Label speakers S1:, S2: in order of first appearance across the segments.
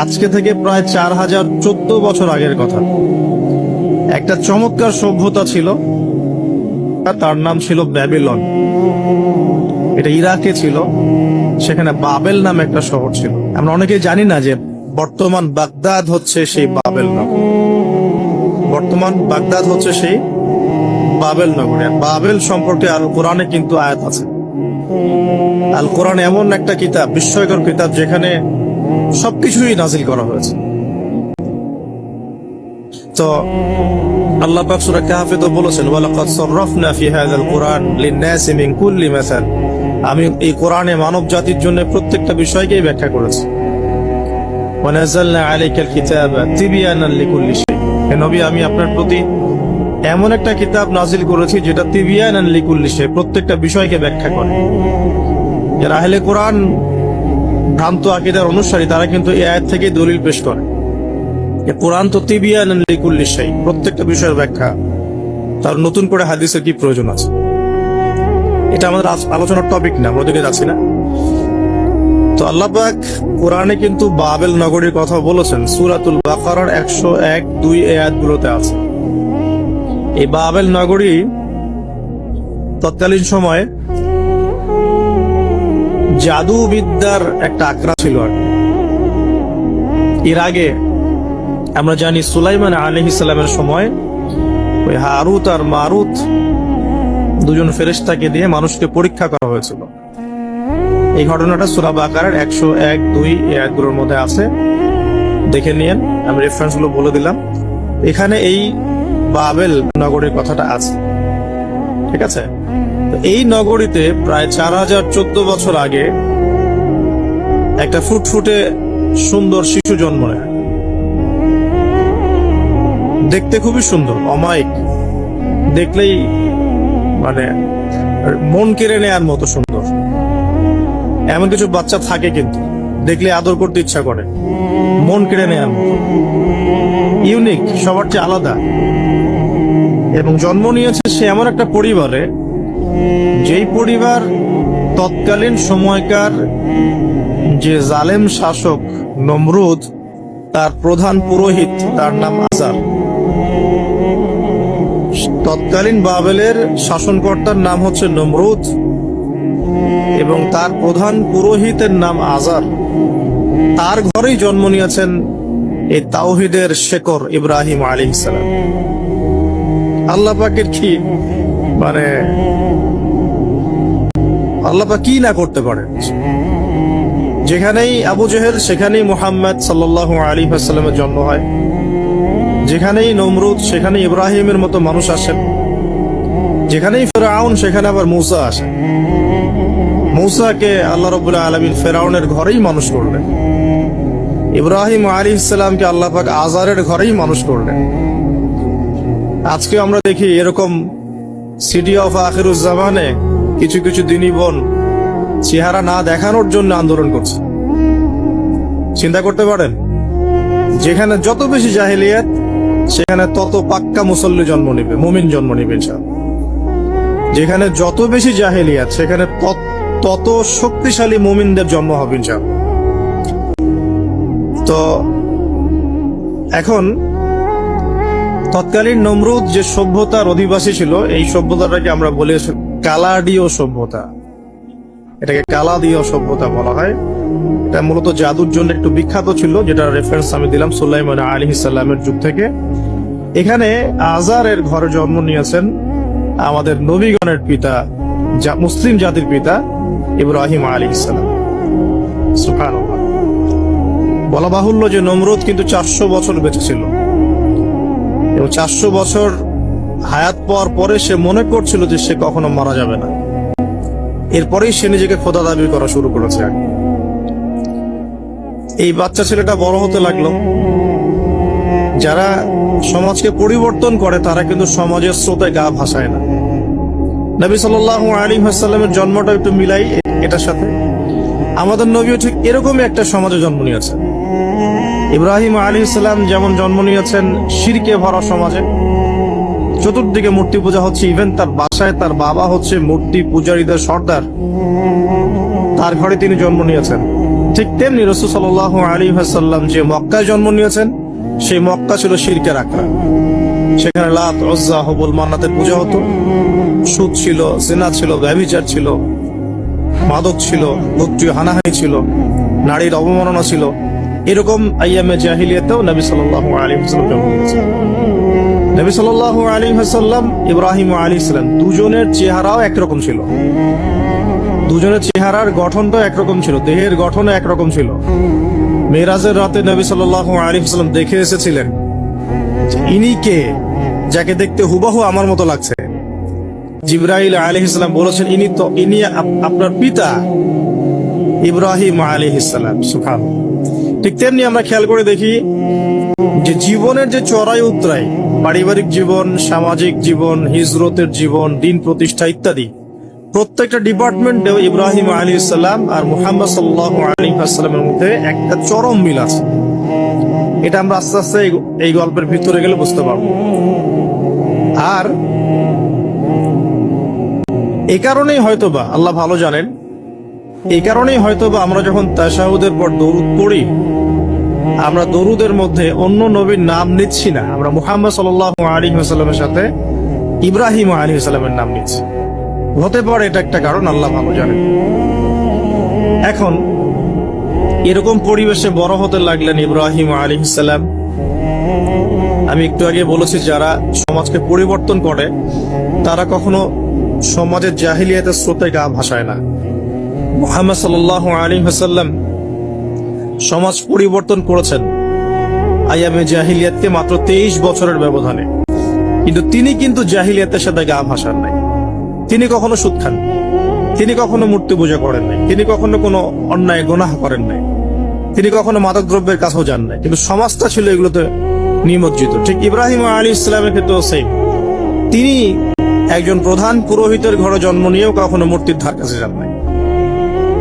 S1: আজকে থেকে প্রায় 4014 বছর আগের কথা। একটা চমৎকার সভ্যতা ছিল, তার নাম ছিল ব্যাবিলন। এটা ইরাকে ছিল, সেখানে বাবেল নামে একটা শহর ছিল। আমরা অনেকেই জানি না যে বর্তমান বাগদাদ হচ্ছে সেই বাবেল নগর। বর্তমান বাগদাদ হচ্ছে সেই বাবেল নগর। বাবেল সম্পর্কে আল কোরআনে কিন্তু আয়াত আছে। আল কোরআন এমন একটা কিতাব, বিস্ময়কর কিতাব, যেখানে সবকিছুই নাজিল করা হয়েছে। তো আল্লাহ পাক সূরা কাহফে তো বলেছেন, ওয়ালাকাদ সাররাফনা ফি হাযাল কুরআন লিন-নাসি মিন কুল্লি মাসাল। আমি এই কোরআনে মানব জাতির জন্য প্রত্যেকটা বিষয়কেই ব্যাখ্যা করেছি। ওয়া নাযালনা আলাইকাল কিতাবা তিবয়ানান লিকুল্লি শাই। হে নবী, আমি আপনার প্রতি এমন একটা কিতাব নাজিল করেছি যেটা তিবয়ানান লিকুল্লি শাই, প্রত্যেকটা বিষয়কে ব্যাখ্যা করে। যারা আহলে কোরআন ভ্রান্ত আকীদার অনুসারী, তারা কিন্তু এই আয়াত থেকে দলিল পেশ করে। কোরআন তো তিবিয়ানান লিকুল্লি শাই, প্রত্যেকটা বিষয়ের ব্যাখ্যা। তার নতুন করে হাদিসের কি প্রয়োজন আছে? এটা আমাদের আলোচনার টপিক না, আমরা ওদিকে যাচ্ছি না। তো আল্লাহ পাক কোরআনে কিন্তু বাবেল নগরীর কথা বলেছেন। সূরাতুল বাকারার 101-2 আয়াতগুলোতে আছে। এই বাবেল নগরী তৎকালীন সময়ে জাদুবিদ্যার একটা আকড়া ছিল। এর আগে আমরা জানি সুলাইমান আলাইহিস সালামের সময় ওই হারুত আর মারুত দুজন ফেরেশতাকে দিয়ে মানুষকে পরীক্ষা করা হয়েছিল। এই ঘটনাটা সূরা বাকারার 101-2 আয়াতগুলোর মধ্যে আছে, দেখে নিয়েন। আমি রেফারেন্স গুলো বলে দিলাম। এখানে এই বাবেল নগরীর কথাটা আছে, ঠিক আছে? তো এই নগরীতে প্রায় 4014 বছর আগে একটা ফুটফুটে সুন্দর শিশু জন্ম নেয়। দেখতে খুবই সুন্দর, অমায়িক, দেখলেই মানে মন কেড়ে নেয়ার মতো সুন্দর। এমন কিছু বাচ্চা থাকে কিন্তু দেখলে আদর করতে ইচ্ছা করে, মন কেড়ে নেয়ার মতো, ইউনিক, সবার চেয়ে আলাদা। এবং জন্ম নিয়েছে সে এমন একটা পরিবারে, যেই পরিবার তৎকালীন সময়কার যে জালেম শাসক নমরুদ, তার প্রধান পুরোহিত, তার নাম আজার। তৎকালীন বাবেলের শাসনকর্তার নাম হচ্ছে নমরুদ এবং তার প্রধান পুরোহিতের নাম আজার। তার ঘরেই জন্ম নিয়েছেন এই তাওহীদের শেকর ইব্রাহিম আলাইহিস সালাম। আল্লাহ পাকের কি মানে, আল্লাহ পাক কি না করতে পারেন। যেখানেই আবু জেহেল, সেখানেই মুহাম্মদ সাল্লাল্লাহু আলাইহি ওয়াসাল্লামের জন্ম হয়। যেখানেই নমরুদ, সেখানে ইব্রাহিমের মতো মানুষ আসেন। যেখানেই ফেরাউন, সেখানে আবার মূসা আসেন। মূসাকে আল্লাহ রাব্বুল আলামিন ফেরাউনের ঘরেই মানুষ করলেন। ইব্রাহিম আলাইহিস সালামকে আল্লাহ পাক আজারের ঘরেই মানুষ করলেন। আজকে আমরা দেখি এরকম সিটি অফ আখিরুজ জামানে কিছু কিছু দিনী বোন চেহারা না দেখানোর জন্য আন্দোলন করছে। চিন্তা করতে পারেন, যেখানে যত বেশি জাহেলিয়াত, সেখানে তত পাক্কা মুসল্লি জন্ম নিবে, মুমিন জন্ম নিবে ইনশাআল্লাহ। যেখানে যত বেশি জাহেলিয়াত, সেখানে তত শক্তিশালী মুমিনদের জন্ম হবে ইনশাআল্লাহ। তো এখন তৎকালীন নমরুদ যে সভ্যতার অধিবাসী ছিল, এই সভ্যতাটাকে আমরা বলি কালাডীয় সভ্যতা। এটাকে কালাদীয় সভ্যতা বলা হয়। এটা মূলত জাদুর জন্য একটু বিখ্যাত ছিল, যেটা রেফারেন্স আমি দিলাম সুলাইমান আলাইহিস সালামের যুগ থেকে। এখানে আজারের ঘরে জন্ম নিয়েছেন আমাদের নবীগণের পিতা, মুসলিম জাতির পিতা ইব্রাহিম আলাইহিস সালাম। সুবহানাল্লাহ। বলা বাহুল্য যে নমরুদ কিন্তু 400 বছর বেঁচে ছিল এবং 400 বছর হায়াত পাওয়ার পরে সে মনে করছিল যে সে কখনো মারা যাবে না। এরপরেই সে নিজেকে খোদা দাবি করা শুরু করেছে। এই বাচ্চা ছেলেটা বড় হতে লাগলো। যারা সমাজকে পরিবর্তন করে, তারা কিন্তু সমাজের স্রোতে গা ভাসায় না। নবী সাল্লাল্লাহু আলাইহি ওয়াসাল্লামের জন্মটা একটু মিলাই এটার সাথে। আমাদের নবীও ঠিক এরকমই একটা সমাজে জন্ম নিয়েছেন। ইব্রাহিম আলাইহিস সালাম যেমন জন্ম নিয়েছেন শিরকে ভরা সমাজে, চতুর্দিকে মূর্তি পূজা হচ্ছে, ইভেন তার বাসায় তার বাবা হচ্ছে মূর্তি পূজারীদের সর্দার, তার ঘরে তিনি জন্ম নিয়েছেন। ঠিক তেমনি রাসূল সাল্লাল্লাহু আলাইহি ওয়াসাল্লাম যে মক্কায় জন্ম নিয়েছেন, সেই মক্কা ছিল শিরকের আখড়া। সেখানে লাত, উজ্জা, হুবল, মান্নাতের পূজা হতো, সুদ ছিল, জিনা ছিল, ব্যভিচার ছিল, মাদক ছিল, গোত্রীয় হানাহানি ছিল, নারীর অবমাননা ছিল। এরকম আইয়ামে জাহিলিয়াতেও নবী সাল্লাল্লাহু আলাইহি ওয়াসাল্লাম জন্ম নিয়েছেন। নবী সাল্লাল্লাহু আলাইহি ওয়াসাল্লাম, ইব্রাহিম আলাইহিস সালাম, দুজনের চেহারাও একরকম ছিল। দুজনের চেহারার গঠনটাও একরকম ছিল, দেহের গঠনও একরকম ছিল। মেরাজের রাতে নবী সাল্লাল্লাহু আলাইহি ওয়াসাল্লাম দেখে এসেছিলেন ইনি কে, যাকে দেখতে হুবহু আমার মতো লাগছে। জিবরাইল আলাইহিস সালাম বলেছেন ইনি আপনার পিতা ইব্রাহিম আলাইহিস সালাম। সুবহানাল্লাহ। ঠিক তেমনি আমরা খেয়াল করে দেখি যে জীবনের যে চড়াই উতরাই, পারিবারিক জীবন, সামাজিক জীবন, হিজরতের জীবন, দিন প্রতিষ্ঠা ইত্যাদি, প্রত্যেকটা ডিপার্টমেন্টেও ইব্রাহিম আলাইহিস সালাম আর মুহাম্মদ সাল্লাল্লাহু আলাইহি ওয়াসাল্লামের মধ্যে একটা চরম মিল আছে। এটা আমরা আস্তে আস্তে এই গল্পের ভিতরে গেলে বুঝতে পারবো। আর এই কারণেই হয়তোবা আল্লাহ ভালো জানেন, এই কারণেই হয়তোবা আমরা যখন তাশাহুদের পর দরুদ পড়ি, আমরা দরুদের মধ্যে অন্য নবীর নাম নিচ্ছি না, আমরা মুহাম্মদ সাল্লাল্লাহু আলাইহি ওয়াসাল্লামের সাথে ইব্রাহিম আলাইহিস সালামের নাম নিচ্ছি। হতে পারে এটা একটা কারণ, আল্লাহ ভালো জানেন। এখন এরকম পরিবেশে বড় হতে লাগলেন ইব্রাহিম আলাইহিস সালাম। আমি একটু আগে বলেছি, যারা সমাজকে পরিবর্তন করে তারা কখনো সমাজের জাহিলিয়াতের স্রোতে গা ভাসায় না। মুহাম্মদ সাল্লাল্লাহু আলাইহি ওয়াসাল্লাম সমাজ পরিবর্তন করেছেন আইয়ামে জাহিলিয়াতকে মাত্র 23 বছরের ব্যবধানে, কিন্তু তিনি কিন্তু জাহিলিয়াতের সাথে গা ভাসান নাই। তিনি কখনো সুদ খান, তিনি কখনো মূর্তি পূজা করেন নাই, তিনি কখনো কোনো অন্যায় গুনাহ করেন নাই, তিনি কখনো মাদক দ্রব্যের কাছেও যান নাই, কিন্তু সমাজটা ছিল এগুলোতে নিমজ্জিত। ঠিক ইব্রাহিম আলাইহিস সালামের ক্ষেত্রেও সেম। তিনি একজন প্রধান পুরোহিতের ঘরে জন্ম নিয়েও কখনো মূর্তির ধার কাছে যান নাই।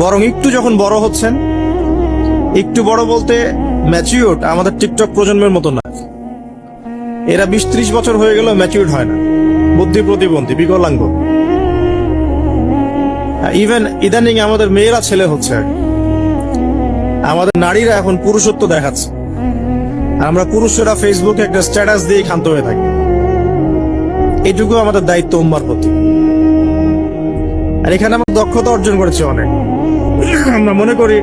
S1: বরং একটু যখন বড় হচ্ছেন, একটু বড় বলতে ম্যাচিউরড, আমাদের টিকটক প্রজন্মের মতো না, এরা 20-30 বছর হয়ে গেল ম্যাচিউরড হয় না, বুদ্ধি প্রতিবন্ধী, বিকলাঙ্গ। ইভেন ইদানিং আমাদের মেয়েরা ছেলে হচ্ছে, আমাদের নারীরা এখন পুরুষত্ব দেখাচ্ছে, আমরা পুরুষরা ফেসবুকে একটা স্ট্যাটাস দিয়ে ক্ষান্ত হয়ে থাকি। এটুকু আমাদের দায়িত্ব উম্মার প্রতি। আর এখানে আমরা দক্ষতা অর্জন করেছি অনেক। আমরা মনে করি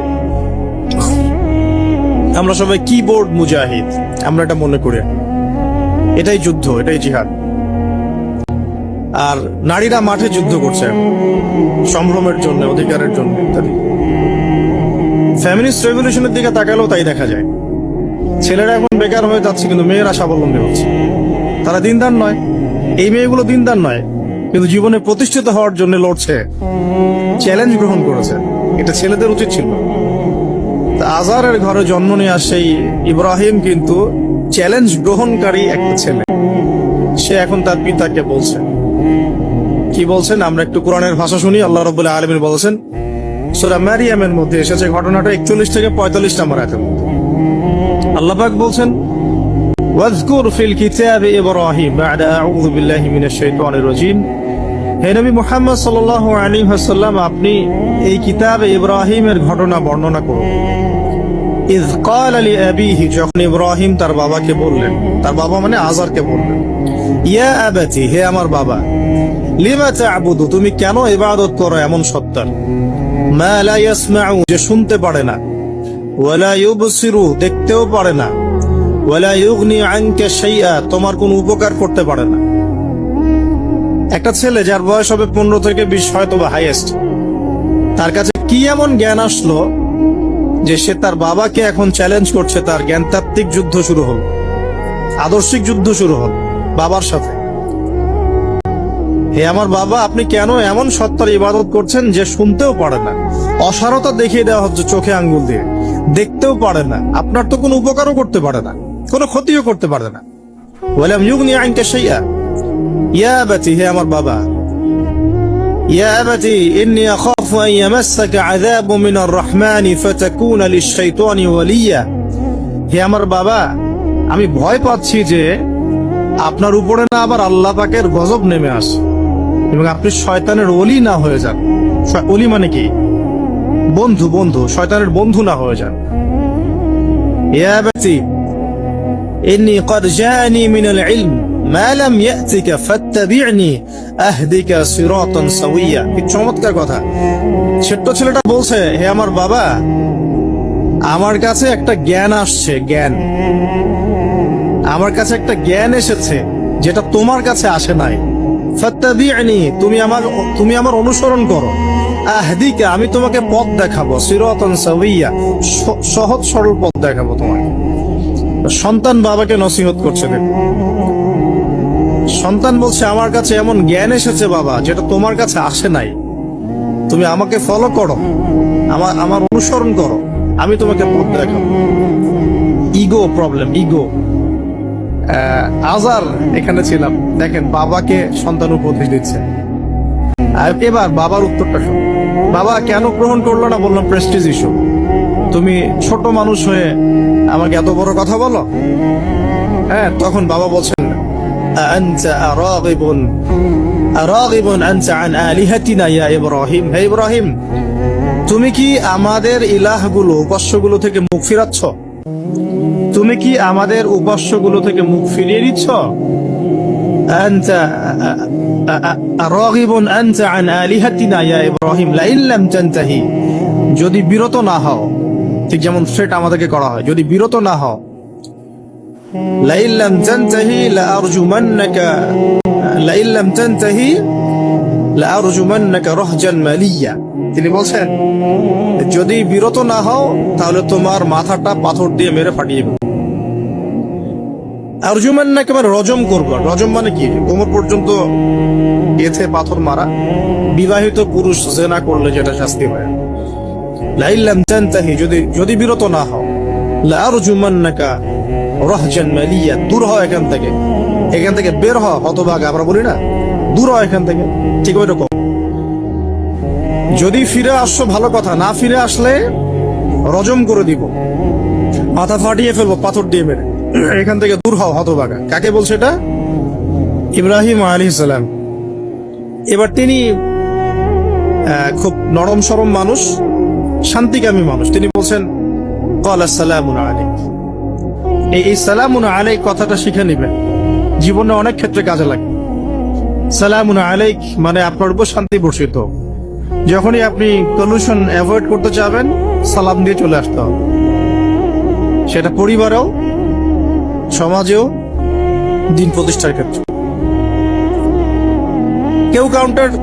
S1: আমরা সবাই কিবোর্ড মুজাহিদ, আমরা এটা মনে করি। এটাই যুদ্ধ, এটাই জিহাদ। আর নারীরা মাঠে যুদ্ধ করছে সম্ভ্রমের জন্য, অধিকারের জন্য ইত্যাদি। ফ্যামিলিস্ট রেভলিউশনের দিকে তাকালেও তাই দেখা যায়। ছেলেরা এখন বেকার হয়ে যাচ্ছে, কিন্তু মেয়েরা স্বাবলম্বী হচ্ছে। তারা দিনদার নয়, এই মেয়েগুলো দিনদার নয়, কিন্তু জীবনে প্রতিষ্ঠিত হওয়ার জন্য লড়ছে, চ্যালেঞ্জ গ্রহণ করেছে। এটা ছেলেদের উচিত ছিল। আজারের ঘরে জন্ম নেওয়া সেই ইব্রাহিম কিন্তু চ্যালেঞ্জ গ্রহণকারী একটা ছেলে। সে এখন তার পিতাকে বলছে, কি বলছেন? আমরা একটু কোরআনের ভাষা শুনি। আল্লাহ রাব্বুল আলামিন বলেছেন সূরা মারিয়ামের মধ্যে এসেছে ঘটনাটা 41 থেকে 45 নম্বর আয়াতের মধ্যে। আল্লাহ পাক বলছেন, ওয়াজকুর ফিল কিতাবি ইব্রাহিম বা'দা আউযু বিল্লাহি মিনাশ শাইতানির রাজীম। হে নবী মুহাম্মদ সাল্লাল্লাহু আলাইহি ওয়াসাল্লাম, আপনি এই কিতাবে ইব্রাহিমের ঘটনা বর্ণনা করুন। ইয ক্বালা লিআবিহি, যখন ইব্রাহিম তার বাবাকে বললেন, তার বাবা মানে আযারকে বললেন, ইয়া আবাতি, হে আমার বাবা, লিমা তা'বুদু, তুমি কেন ইবাদত করো এমন সত্তার, মা লা ইয়াসমাউ, যে শুনতে পারে না, ওয়ালা ইউবসিরু, দেখতেও পারে না, ওয়ালা ইউগনি আনকা শাইআ, তোমার কোনো উপকার করতে পারে না। একটা ছেলে যার বয়স হবে 15 থেকে 20, হয়তো বা হাইয়েস্ট, তার কাছে কি এমন জ্ঞান আসলো যে সে তার বাবাকে এখন চ্যালেঞ্জ করছে? তার জ্ঞানতাত্ত্বিক যুদ্ধ শুরু হল, আদর্শিক যুদ্ধ শুরু হল বাবার সাথে। হে আমার বাবা, আপনি কেন এমন সত্তার ইবাদত করছেন যে শুনতেও পারে না? অসারতা দেখিয়ে দেওয়া হচ্ছে চোখে আঙ্গুল দিয়ে, দেখতেও পারে না, আপনার তো কোনো উপকারও করতে পারে না, কোনো ক্ষতিও করতে পারে না। ওয়ালাম ইউগনি আনকা শাইআ, ইয়া আবাতি, হে আমার বাবা, ইয়া আবাতি ইন্নী আখাফু আন ইয়ামাসসাকা আযাবু মিনার রাহমানি ফাতাকুনা লিশ-শাইতানি ওয়ালিয়া, হে আমার বাবা, আমি ভয় পাচ্ছি যে আপনার উপরে না আবার আল্লাহ পাকের গজব নেমে আসে এবং আপনি শয়তানের ওলি না হয়ে যান। ওলি মানে কি? বন্ধু বন্ধু শয়তানের বন্ধু না হয়ে যান। ইয়া আবাতি ইন্নী ক্বাদ জাআনি মিনাল ইলম মা লাম ইয়াতিকা ফাত্তাবি'নি আহদিকা সিরাতান সাওয়িয়া। কি চমৎকার কথা। ছোট্ট ছেলেটা বলছে, হে আমার বাবা, আমার কাছে একটা জ্ঞান আসছে, জ্ঞান আমার কাছে একটা জ্ঞান এসেছে যেটা তোমার কাছে আসে নাই। ফাত্তাবি'নি, তুমি আমার অনুসরণ করো। আহদিকা, আমি তোমাকে পথ দেখাবো। সিরাতান সাওয়িয়া, সহজ সরল পথ দেখাবো তোমাকে। সন্তান বাবাকে নসিহত করছে। দেখো, সন্তান বলছে আমার কাছে এমন জ্ঞান এসেছে বাবা যেটা তোমার কাছে আসে নাই। তুমি আমাকে ফলো করো, আমার অনুসরণ করো, আমি তোমাকে পথ দেখাবো। Ego problem, ego. আজার এখানে ছিলাম, দেখেন বাবাকে সন্তান উপদেশ দিচ্ছে। এবার বাবার উত্তরটা শোনো। বাবা কেন গ্রহণ করলো না? বললাম প্রেস্টিজ ইস্যু। তুমি ছোট মানুষ হয়ে আমাকে এত বড় কথা বলো। হ্যাঁ, তখন বাবা বলছেন, আনতা রাগিবুন আনতা আন আলিহাতিনা ইয়া ইব্রাহিম। হে ইব্রাহিম, তুমি কি আমাদের ইলাহগুলো, উপাস্যগুলো থেকে মুখ ফিরাচ্ছ? তুমি কি আমাদের উপাস্যগুলো থেকে মুখ ফিরিয়ে দিচ্ছ? আনতা রাগিবুন আনতা আন আলিহাতিনা ইয়া ইব্রাহিম লাইন লাম তানতাহি। যদি বিরত না হও, ঠিক যেমন থ্রেট আমাদেরকে করা হয়, যদি বিরত না হও, লাইন লাম তানতাহি লাআরজুমান্নাকা লাইন লাম তানতাহি লাআরজুমান্নাকা রাহজান মালিয়া। তিনি বলছেন যদি বিরত না হও তাহলে তোমার মাথাটা পাথর দিয়ে মেরে ফাটিয়ে দেব। আরজুমান্নাকা মানে রজম করব। রজম মানে কি? কোমর পর্যন্ত গেথে পাথর মারা। বিবাহিত পুরুষ জেনা করলে যেটা শাস্তি হয়। লাইন লাম তানতাহি, যদি বিরত না হও, লাআরজুমান্নাকা রাহজান মালিয়া, দূর হও এখান থেকে বের হও, হতভাগা আমরা বলি না, দূর হও এখান থেকে। ঠিক ওই রকম, যদি ফিরে আসছো ভালো কথা, না ফিরে আসলে রজম করে দিব, মাথা ফাটিয়ে ফেলবো পাথর দিয়ে মেরে। এখান থেকে দূর হও হতভাগা। কাকে বলছে এটা? ইব্রাহিম আলাইহিস সালাম। এবার তিনি খুব নরম সরম মানুষ, শান্তিকামী মানুষ। তিনি বলছেন ক্বালা সালামুন আলাইক। এই সালামুন আলাইক কথাটা শিখে নিবেন, জীবনে অনেক ক্ষেত্রে কাজে লাগে। সালামুন আলাইক মানে আপনার উপর শান্তি বর্ষিত। যখনই আপনি পলিউশন অ্যাভয়েড করতে চাবেন, সালাম দিয়ে চলে আসতে হবে। সেটা পরিবারেও, সমাজেও, দিন প্রতিষ্ঠার ক্ষেত্রে।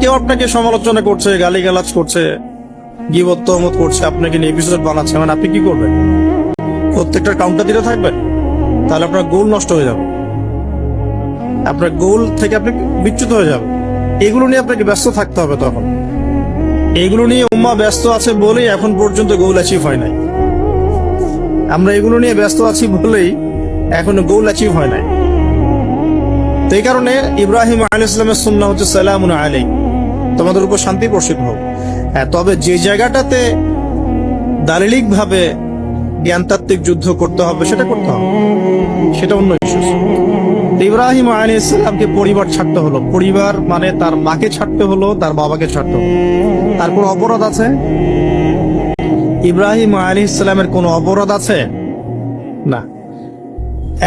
S1: কেউ আপনাকে সমালোচনা করছে, গালিগালাজ করছে, গীবত তহমত করছে, আপনাকে নিয়ে এপিসোড বানাচ্ছে, মানে আপনি কি করবেন? প্রত্যেকটা কাউন্টার দিতে থাকবেন? তাহলে আপনার গোল নষ্ট হয়ে যাবে, আপনার গোল থেকে আপনি বিচ্যুত হয়ে যাবেন। এগুলো নিয়ে আপনাকে ব্যস্ত থাকতে হবে। তখন এগুলো নিয়ে উম্মাহ ব্যস্ত আছে বলেই এখন পর্যন্ত গোল অ্যাচিভ হয় নাই। আমরা এগুলো নিয়ে ব্যস্ত আছি বলেই এখনো গোল অ্যাচিভ হয় নাই। তো এই কারণে ইব্রাহিম আলাইহিস সালামের সুন্নাহ হচ্ছে সালামুন আলাইক, তোমাদের উপর শান্তি বর্ষিত হোক। হ্যাঁ, তবে যে জায়গাটাতে দালিলিক ভাবে জ্ঞানতাত্ত্বিক যুদ্ধ করতে হবে সেটা করতে হবে, সেটা অন্য ইস্যু। ইব্রাহিম আলাইহিস সালামকে পরিবার ছাড়তে হলো। পরিবার মানে তার মাকে ছাড়তে হলো, তার বাবাকে ছাড়তে হলো। তার কোনো অপরাধ আছে? ইব্রাহিম আলাইহিস সালামের কোনো অপরাধ আছে? না।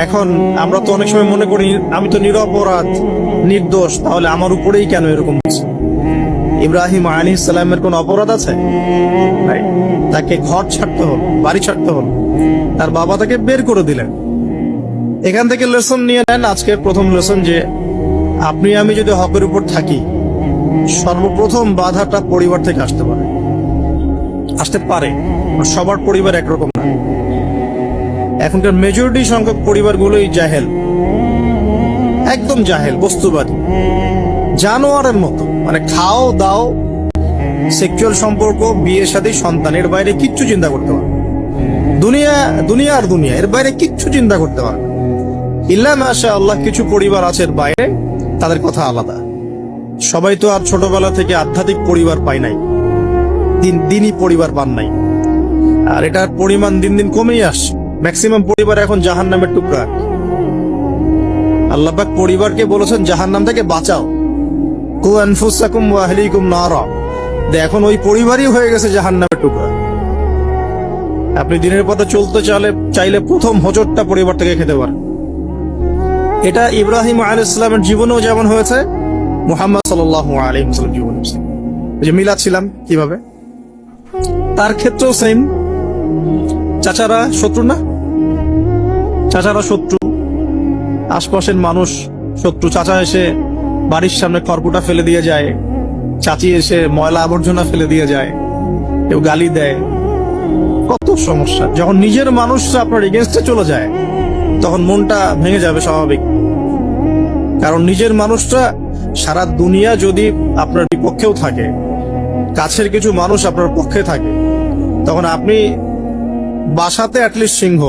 S1: এখন আমরা তো অনেক সময় মনে করি আমি তো নিরপরাধ, নির্দোষ, তাহলে আমার উপরেই কেন এরকম হচ্ছে? ইব্রাহিম আলাইহিস সালামের কোনো অপরাধ আছে? তাকে ঘর ছাড়তে হলো, বাড়ি ছাড়তে হলো, তার বাবা তাকে বের করে দিলেন। এখান থেকে লেসন নিয়ে নেন। আজকের প্রথম লেসন যে আপনি আমি যদি হকের উপর থাকি, সর্বপ্রথম বাধাটা পরিবার থেকে আসতে পারে। সবার পরিবার একরকম না। এখনকার মেজরিটি সংখ্যক পরিবারগুলোই জাহেল, একদম জাহেল, বস্তুবাদী, জানোয়ারের মতো। মানে খাও দাও, সেক্সুয়াল সম্পর্ক, বিয়ে শাদী, সন্তানের বাইরে কিচ্ছু চিন্তা করতে পারে। দুনিয়া আর দুনিয়া, এর বাইরে কিচ্ছু চিন্তা করতে পারে। ইল্লা মাশাআল্লাহ, কিছু পরিবার আছে এর বাইরে, তাদের কথা আলাদা। সবাই তো আর ছোটবেলা থেকে আধ্যাত্মিক পরিবার পায় নাই, দিনই পরিবার পান নাই। আর এটার পরিমাণ দিন দিন কমেই আসছে। ম্যাক্সিমাম পরিবার এখন জাহান্নামের টুকরা। আল্লাহ পাক পরিবারকে বলেছেন জাহান্নাম থেকে বাঁচাও, কু আনফুসাকুম ওয়া আহলিকুম নারা। এখন ওই পরিবারই হয়ে গেছে জাহান্নামের টুকরা। আপনি দিনের পথে চলতে চাইলে প্রথম হোঁচটটা পরিবার থেকে খেতে পারেন। এটা ইব্রাহিম আলাইহিস সালামের জীবনেও যেমন হয়েছে, মুহাম্মদ সাল্লাল্লাহু আলাইহি ওয়াসাল্লাম জীবনে যে মিলাদ ছিলাম কিভাবে, তার ক্ষেত্রেও সেম। চাচারা শত্রু না, চাচারা শত্রু, আশপাশের মানুষ শত্রু। চাচা এসে বাড়ির সামনে খড়কুটা ফেলে দিয়ে যায়, চাচি এসে ময়লা আবর্জনা ফেলে দিয়ে যায়, কেউ গালি দেয়, কত সমস্যা। যখন নিজের মানুষরা আপনার এগেনস্টে চলে যায় তখন মনটা ভেঙে যাবে স্বাভাবিক। কারণ নিজের মানুষটা সারা দুনিয়া যদি আপনার বিপক্ষেও থাকে, কাছের কিছু মানুষ আপনার পক্ষে থাকে, তখন আপনি বাসাতে অ্যাটলিস্ট সিংহ,